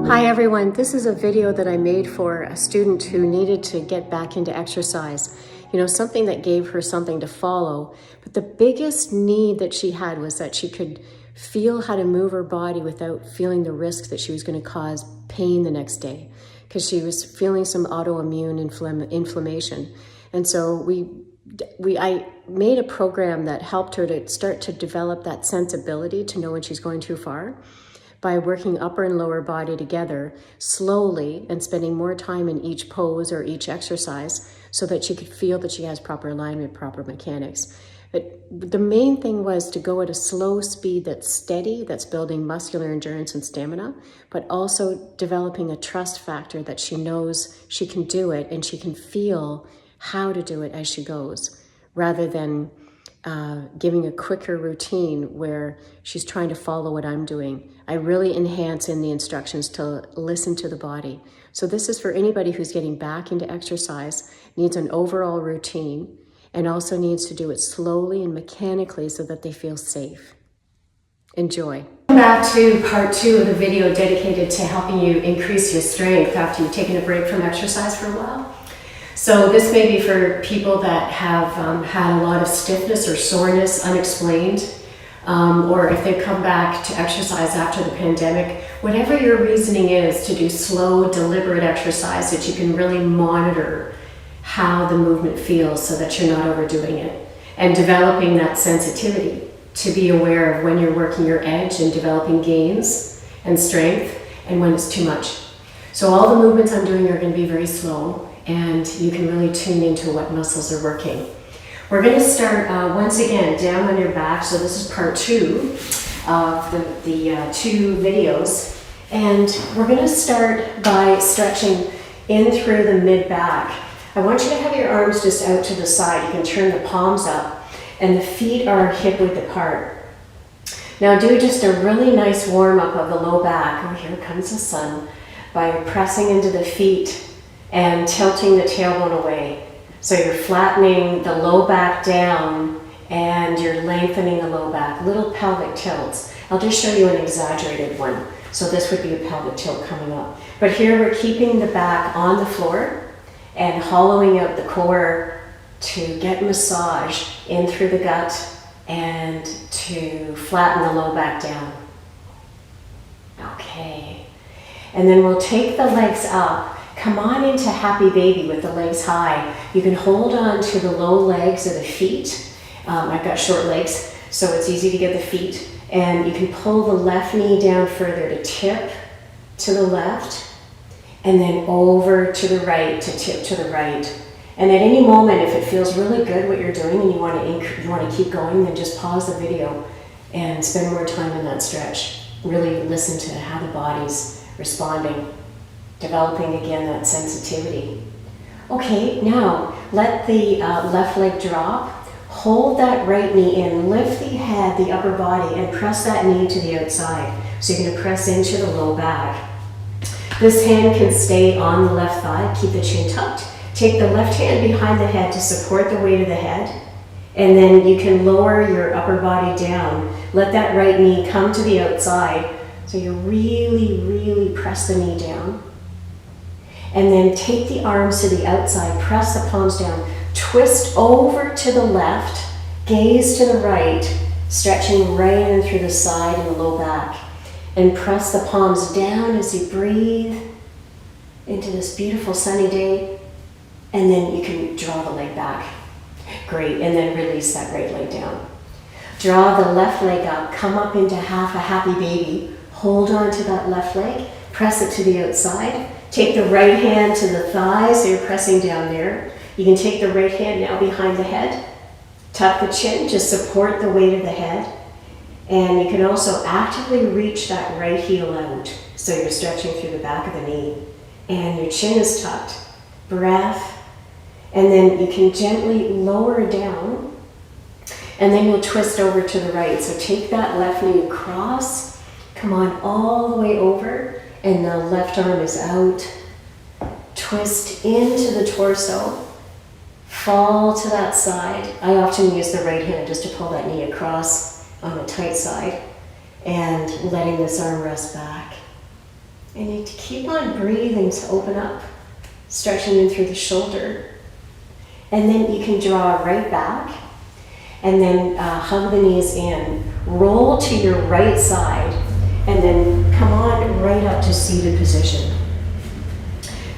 Hi everyone, this is a video that I made for a student who needed to get back into exercise. You know, something that gave her something to follow. But the biggest need that she had was that she could feel how to move her body without feeling the risk that she was going to cause pain the next day, because she was feeling some autoimmune inflammation. And so I made a program that helped her to start to develop that sensibility to know when she's going too far, by working upper and lower body together slowly and spending more time in each pose or each exercise so that she could feel that she has proper alignment, proper mechanics. But the main thing was to go at a slow speed that's steady, that's building muscular endurance and stamina, but also developing a trust factor that she knows she can do it and she can feel how to do it as she goes, rather than giving a quicker routine where she's trying to follow what I'm doing. I really enhance in the instructions to listen to the body. So this is for anybody who's getting back into exercise, needs an overall routine, and also needs to do it slowly and mechanically so that they feel safe. Enjoy. Welcome back to part 2 of the video dedicated to helping you increase your strength after you've taken a break from exercise for a while. So this may be for people that have had a lot of stiffness or soreness unexplained, or if they've come back to exercise after the pandemic. Whatever your reasoning is to do slow, deliberate exercise that you can really monitor how the movement feels so that you're not overdoing it, and developing that sensitivity to be aware of when you're working your edge and developing gains and strength and when it's too much. So all the movements I'm doing are going to be very slow, and you can really tune into what muscles are working. We're going to start once again down on your back. So this is part 2 of the 2 videos. And we're going to start by stretching in through the mid-back. I want you to have your arms just out to the side. You can turn the palms up, and the feet are hip-width apart. Now do just a really nice warm-up of the low back. Oh, here comes the sun. By pressing into the feet and tilting the tailbone away. So you're flattening the low back down and you're lengthening the low back, little pelvic tilts. I'll just show you an exaggerated one. So this would be a pelvic tilt coming up. But here we're keeping the back on the floor and hollowing out the core to get massage in through the gut and to flatten the low back down. Okay. And then we'll take the legs up. Come on into happy baby with the legs high. You can hold on to the low legs of the feet. I've got short legs, so it's easy to get the feet. And you can pull the left knee down further to tip to the left, and then over to the right to tip to the right. And at any moment, if it feels really good what you're doing and you want to keep going, then just pause the video and spend more time in that stretch. Really listen to how the body's responding. Developing again that sensitivity. Okay, now let the left leg drop. Hold that right knee in. Lift the head, the upper body, and press that knee to the outside. So you're going to press into the low back. This hand can stay on the left thigh. Keep the chin tucked. Take the left hand behind the head to support the weight of the head. And then you can lower your upper body down. Let that right knee come to the outside. So you really, really press the knee down. And then take the arms to the outside, press the palms down, twist over to the left, gaze to the right, stretching right in through the side and the low back. And press the palms down as you breathe into this beautiful sunny day. And then you can draw the leg back. Great, and then release that right leg down. Draw the left leg up, come up into half a happy baby. Hold on to that left leg, press it to the outside. Take the right hand to the thigh, so you're pressing down there. You can take the right hand now behind the head. Tuck the chin to support the weight of the head. And you can also actively reach that right heel out. So you're stretching through the back of the knee. And your chin is tucked. Breath. And then you can gently lower down. And then you'll twist over to the right. So take that left knee across. Come on all the way over. And the left arm is out. Twist into the torso. fall to that side. I often use the right hand just to pull that knee across on the tight side and letting this arm rest back. And you keep on breathing to open up, stretching in through the shoulder. And then you can draw right back and then hug the knees in. Roll to your right side and then come on right up to seated position.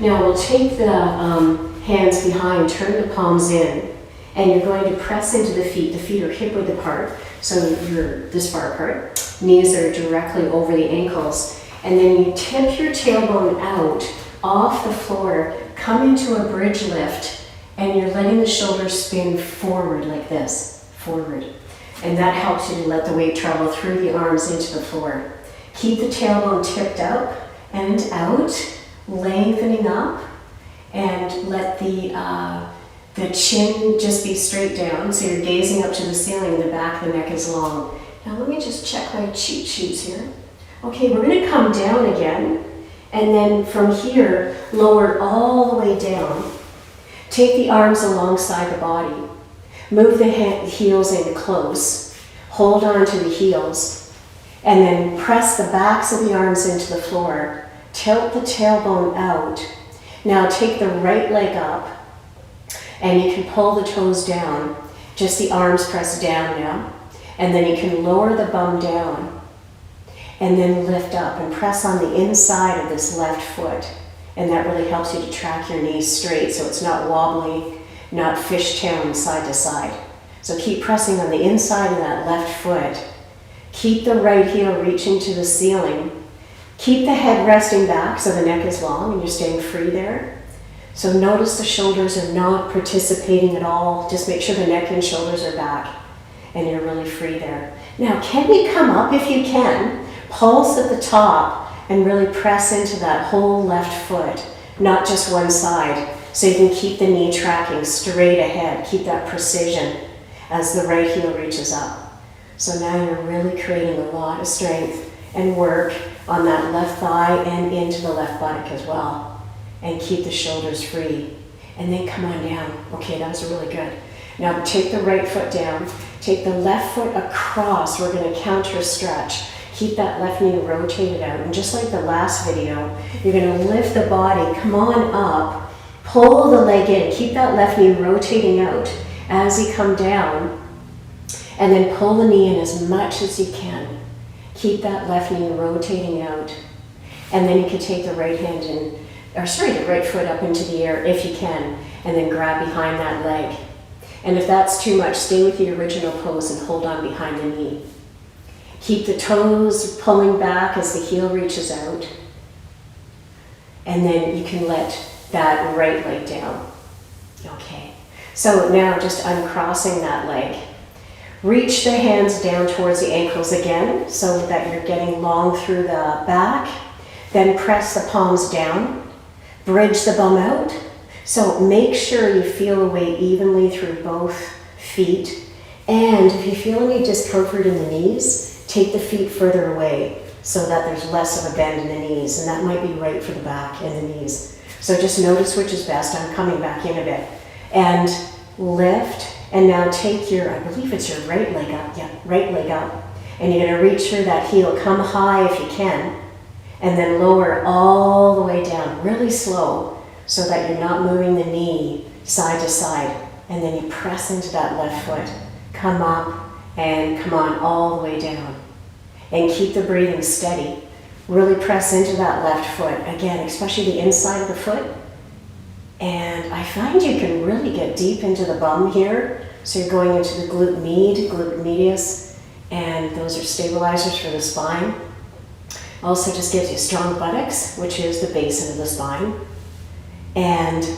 Now we'll take the hands behind, turn the palms in, and you're going to press into the feet. The feet are hip width apart, so you're this far apart. Knees are directly over the ankles. And then you tip your tailbone out off the floor, come into a bridge lift, and you're letting the shoulders spin forward like this, forward. And that helps you to let the weight travel through the arms into the floor. Keep the tailbone tipped up and out, lengthening up, and let the chin just be straight down, so you're gazing up to the ceiling and the back of the neck is long. Now let me just check my cheat sheets here. Okay, we're going to come down again, and then from here, lower all the way down. Take the arms alongside the body. Move the heels in close. Hold on to the heels, and then press the backs of the arms into the floor. Tilt the tailbone out. Now take the right leg up, and you can pull the toes down. Just the arms press down now. And then you can lower the bum down. And then lift up and press on the inside of this left foot. And that really helps you to track your knees straight so it's not wobbly, not fishtailing side to side. So keep pressing on the inside of that left foot. Keep the right heel reaching to the ceiling. Keep the head resting back so the neck is long and you're staying free there. So notice the shoulders are not participating at all. Just make sure the neck and shoulders are back and you're really free there. Now, can you come up if you can? Pulse at the top and really press into that whole left foot, not just one side, so you can keep the knee tracking straight ahead. Keep that precision as the right heel reaches up. So now you're really creating a lot of strength and work on that left thigh and into the left buttock as well. And keep the shoulders free. And then come on down. Okay, that was really good. Now take the right foot down. Take the left foot across. We're going to counter stretch. Keep that left knee rotated out. And just like the last video, you're going to lift the body, come on up, pull the leg in. Keep that left knee rotating out as you come down. And then pull the knee in as much as you can. Keep that left knee rotating out. And then you can take the right hand in, the right foot up into the air if you can, and then grab behind that leg. And if that's too much, stay with the original pose and hold on behind the knee. Keep the toes pulling back as the heel reaches out. And then you can let that right leg down. Okay. So now just uncrossing that leg. Reach the hands down towards the ankles again so that you're getting long through the back. Then press the palms down. Bridge the bum out. So make sure you feel the weight evenly through both feet. And if you feel any discomfort in the knees, take the feet further away so that there's less of a bend in the knees. And that might be right for the back and the knees. So just notice which is best. I'm coming back in a bit. And lift. And now take your, I believe it's your right leg up. Yeah, right leg up. And you're going to reach through that heel. Come high if you can. And then lower all the way down, really slow, so that you're not moving the knee side to side. And then you press into that left foot. Come up and come on all the way down. And keep the breathing steady. Really press into that left foot. Again, especially the inside of the foot. And I find you can really get deep into the bum here. So you're going into the glute med, glute medius, and those are stabilizers for the spine. Also just gives you strong buttocks, which is the basin of the spine. And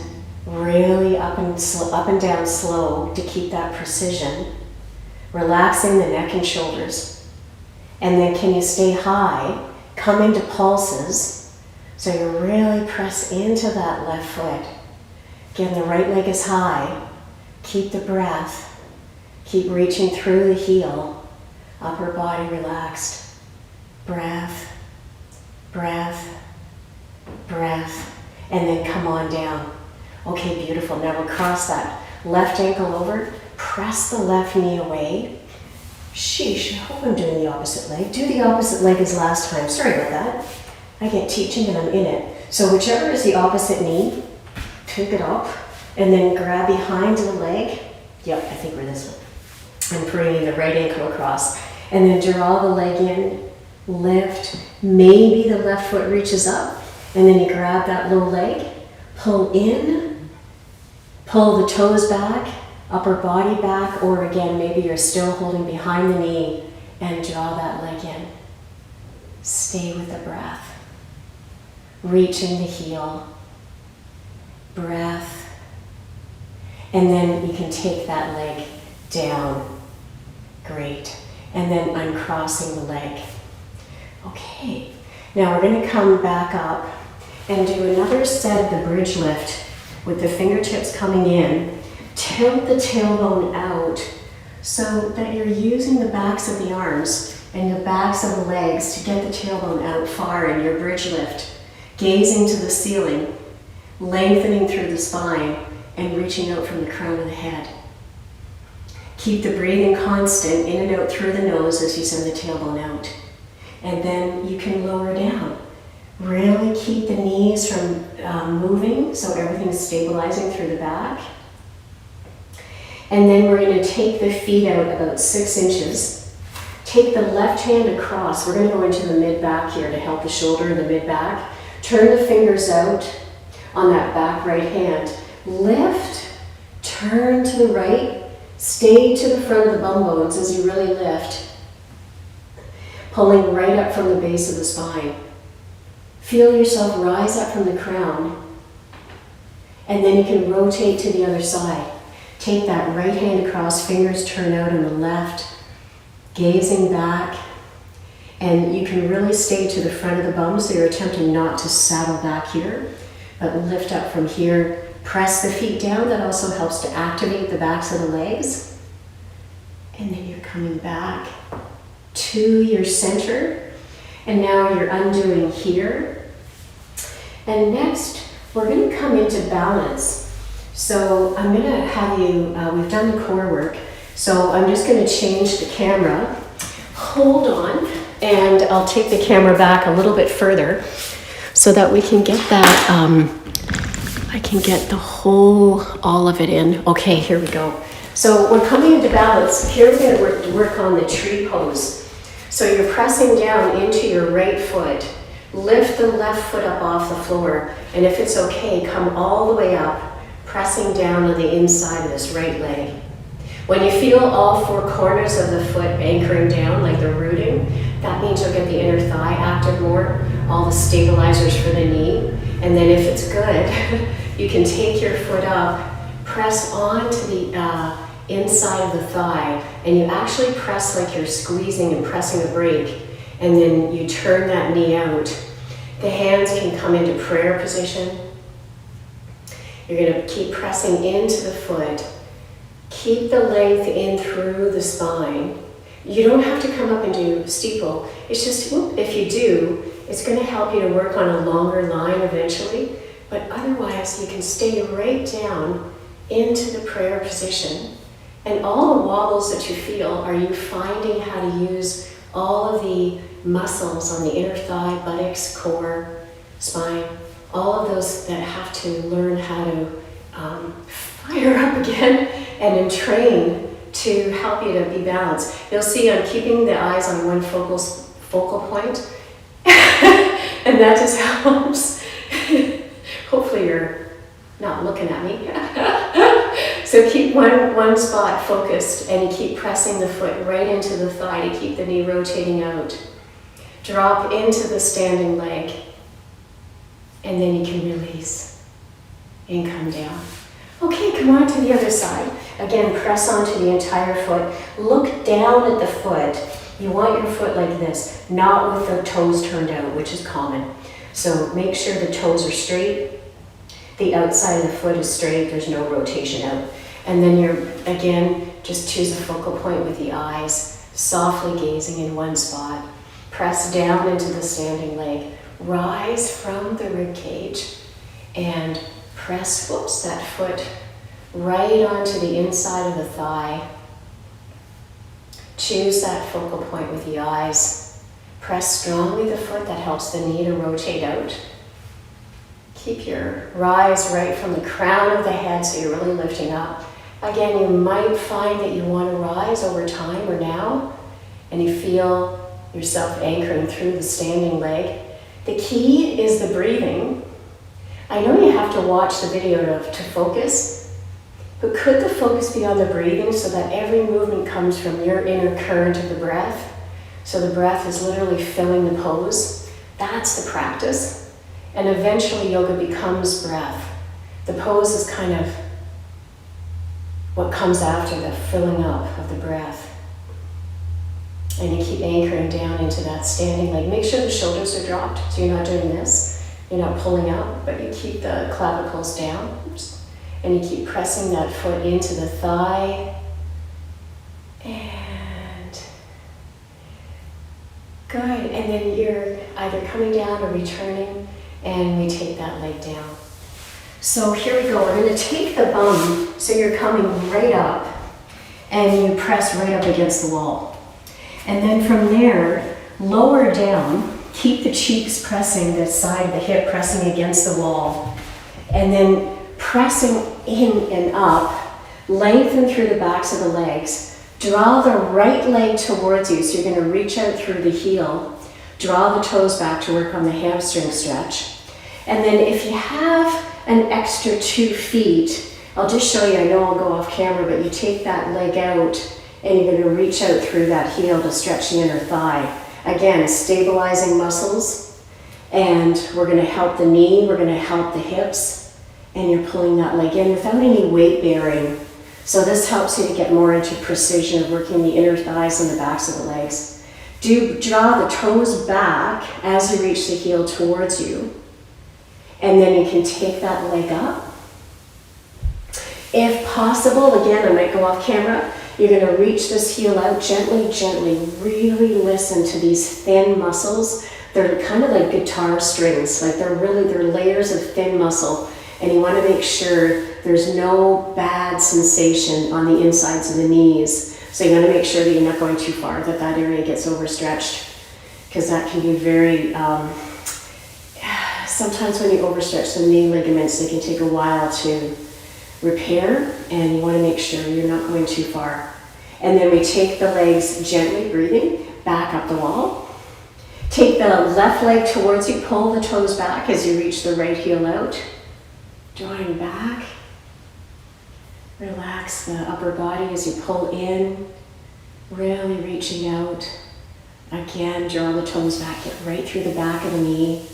really up and down slow to keep that precision. Relaxing the neck and shoulders. And then can you stay high? Come into pulses. So you really press into that left foot. Again, the right leg is high. Keep the breath. Keep reaching through the heel. Upper body relaxed. Breath, breath, breath. And then come on down. Okay, beautiful. Now we'll cross that Left ankle over, press the left knee away. Sheesh, I hope I'm doing the opposite leg. Do the opposite leg as last time. Sorry about that. I get teaching and I'm in it. So whichever is the opposite knee, pick it up and then grab behind the leg. Yep, I think we're this one. And bringing the right ankle across. And then draw the leg in, lift. Maybe the left foot reaches up and then you grab that low leg, pull in, pull the toes back, upper body back, or again, maybe you're still holding behind the knee and draw that leg in. Stay with the breath. Reaching the heel, breath, and then you can take that leg down. Great. And then uncrossing the leg. Okay. Now we're going to come back up and do another set of the bridge lift with the fingertips coming in. Tilt the tailbone out so that you're using the backs of the arms and the backs of the legs to get the tailbone out far in your bridge lift. Gazing to the ceiling, lengthening through the spine and reaching out from the crown of the head. Keep the breathing constant in and out through the nose as you send the tailbone out. And then you can lower down. Really keep the knees from moving so everything's stabilizing through the back. And then we're going to take the feet out about 6 inches. Take the left hand across. We're going to go into the mid-back here to help the shoulder and the mid-back. Turn the fingers out on that back right hand. Lift, turn to the right, stay to the front of the bum bones as you really lift. Pulling right up from the base of the spine. Feel yourself rise up from the crown. And then you can rotate to the other side. Take that right hand across, fingers turn out on the left, gazing back. And you can really stay to the front of the bum, so you're attempting not to saddle back here, but lift up from here. Press the feet down. That also helps to activate the backs of the legs. And then you're coming back to your center. And now you're undoing here. And next, we're going to come into balance. So I'm going to have you, we've done the core work, so I'm just going to change the camera. Hold on. And I'll take the camera back a little bit further so that we can get that, I can get the whole, all of it in. Okay, here we go. So we're coming into balance. Here we're going to work on the tree pose. So you're pressing down into your right foot. Lift the left foot up off the floor. And if it's okay, come all the way up, pressing down on the inside of this right leg. When you feel all 4 corners of the foot anchoring down, like they're rooting, that means you'll get the inner thigh active more, all the stabilizers for the knee. And then if it's good, you can take your foot up, press onto the inside of the thigh, and you actually press like you're squeezing and pressing a brake, and then you turn that knee out. The hands can come into prayer position. You're going to keep pressing into the foot. Keep the length in through the spine. You don't have to come up and do steeple. It's just, if you do, it's going to help you to work on a longer line eventually. But otherwise, you can stay right down into the prayer position. And all the wobbles that you feel, are you finding how to use all of the muscles on the inner thigh, buttocks, core, spine, all of those that have to learn how to fire up again and entrain to help you to be balanced. You'll see I'm keeping the eyes on one focal point, and that just helps. Hopefully you're not looking at me. So keep one spot focused, and you keep pressing the foot right into the thigh to keep the knee rotating out. Drop into the standing leg, and then you can release and come down. Okay, come on to the other side. Again, press onto the entire foot. Look down at the foot. You want your foot like this, not with the toes turned out, which is common. So make sure the toes are straight. The outside of the foot is straight. There's no rotation out. And then you're, again, just choose a focal point with the eyes, softly gazing in one spot. Press down into the standing leg. Rise from the rib cage and press, that foot right onto the inside of the thigh. Choose that focal point with the eyes. Press strongly the foot, that helps the knee to rotate out. Keep your rise right from the crown of the head so you're really lifting up. Again, you might find that you want to rise over time or now, and you feel yourself anchoring through the standing leg. The key is the breathing. I know you have to watch the video to focus, but could the focus be on the breathing so that every movement comes from your inner current of the breath? So the breath is literally filling the pose. That's the practice. And eventually yoga becomes breath. The pose is kind of what comes after the filling up of the breath. And you keep anchoring down into that standing leg. Make sure the shoulders are dropped, so you're not doing this. You're not pulling up, but you keep the clavicles down. Oops. And you keep pressing that foot into the thigh. And good. And then you're either coming down or returning, and we take that leg down. So here we go. We're going to take the bum, so you're coming right up, and you press right up against the wall. And then from there, lower down, keep the cheeks pressing, the side of the hip pressing against the wall. And then pressing in and up, lengthen through the backs of the legs. Draw the right leg towards you, so you're going to reach out through the heel. Draw the toes back to work on the hamstring stretch. And then if you have an extra 2 feet, I'll just show you, I know I'll go off camera, but you take that leg out and you're going to reach out through that heel to stretch the inner thigh. Again, stabilizing muscles, and we're going to help the knee, we're going to help the hips, and you're pulling that leg in without any weight bearing. So this helps you to get more into precision of working the inner thighs and the backs of the legs. Do draw the toes back as you reach the heel towards you. And then you can take that leg up. If possible, again, I might go off camera, you're going to reach this heel out gently, gently. Really listen to these thin muscles. They're kind of like guitar strings, like they're layers of thin muscle. And you want to make sure there's no bad sensation on the insides of the knees. So you want to make sure that you're not going too far, that that area gets overstretched, because that can be very, sometimes when you overstretch the knee ligaments, they can take a while to repair, and you want to make sure you're not going too far. And then we take the legs gently, breathing, back up the wall. Take the left leg towards you, pull the toes back as you reach the right heel out. Drawing back. Relax the upper body as you pull in, really reaching out. Again, draw the toes back, get right through the back of the knee.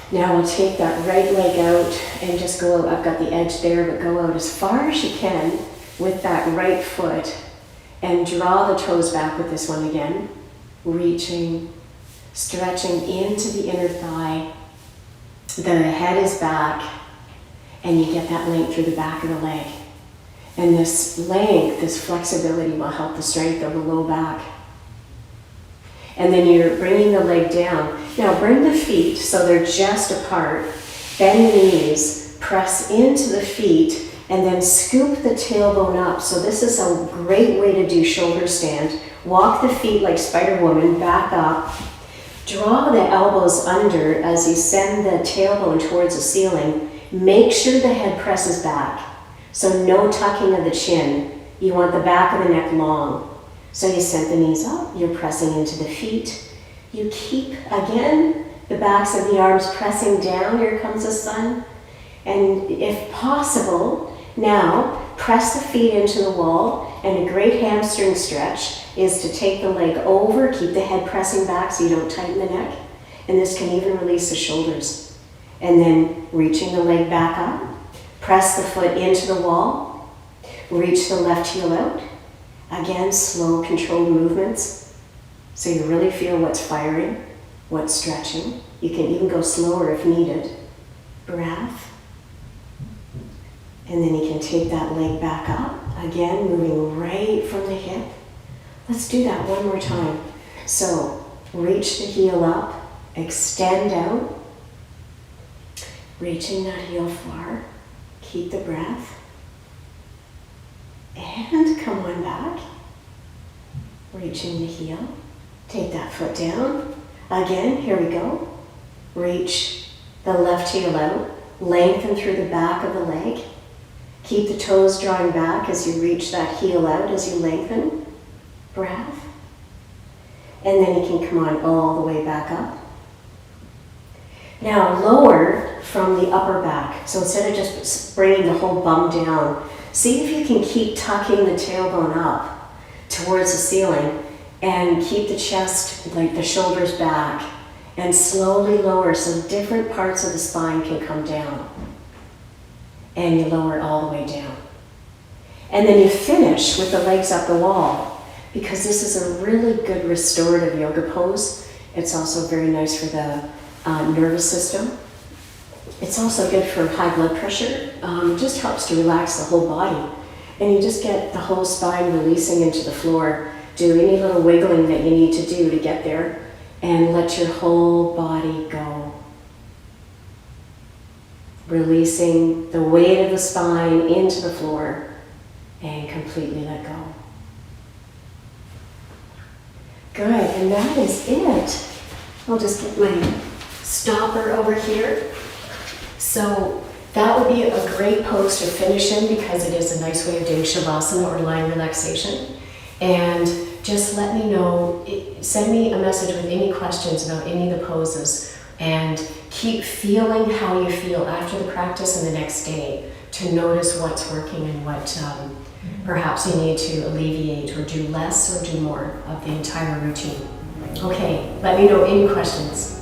Now we'll take that right leg out and just go out. I've got the edge there, but go out as far as you can with that right foot and draw the toes back with this one again. Reaching, stretching into the inner thigh. The head is back, and you get that length through the back of the leg. And this length, this flexibility will help the strength of the low back. And then you're bringing the leg down. Now bring the feet so they're just apart. Bend the knees, press into the feet, and then scoop the tailbone up. So this is a great way to do shoulder stand. Walk the feet like Spider Woman, back up. Draw the elbows under as you send the tailbone towards the ceiling. Make sure the head presses back. So no tucking of the chin. You want the back of the neck long. So you send the knees up, you're pressing into the feet. You keep, again, the backs of the arms pressing down. Here comes the sun. And if possible, now press the feet into the wall. And a great hamstring stretch is to take the leg over, keep the head pressing back so you don't tighten the neck. And this can even release the shoulders. And then reaching the leg back up, press the foot into the wall, reach the left heel out. Again, slow, controlled movements. So you really feel what's firing, what's stretching. You can even go slower if needed. Breath. And then you can take that leg back up. Again, moving right from the hip. Let's do that one more time. So reach the heel up, extend out, reaching that heel far. Keep the breath. And come on back. Reaching the heel. Take that foot down. Again, here we go. Reach the left heel out. Lengthen through the back of the leg. Keep the toes drawing back as you reach that heel out, as you lengthen. Breath. And then you can come on all the way back up. Now lower from the upper back. So instead of just bringing the whole bum down, see if you can keep tucking the tailbone up towards the ceiling and keep the chest, like the shoulders back, and slowly lower so different parts of the spine can come down. And you lower it all the way down. And then you finish with the legs up the wall, because this is a really good restorative yoga pose. It's also very nice for the nervous system. It's also good for high blood pressure. It just helps to relax the whole body. And you just get the whole spine releasing into the floor. Do any little wiggling that you need to do to get there, and let your whole body go. Releasing the weight of the spine into the floor and completely let go. Good, and that is it. I'll just get my stopper over here. So that would be a great pose to finish in, because it is a nice way of doing Shavasana or lying relaxation. And just let me know, send me a message with any questions about any of the poses, and keep feeling how you feel after the practice and the next day to notice what's working and what perhaps you need to alleviate or do less or do more of the entire routine. Okay, let me know any questions.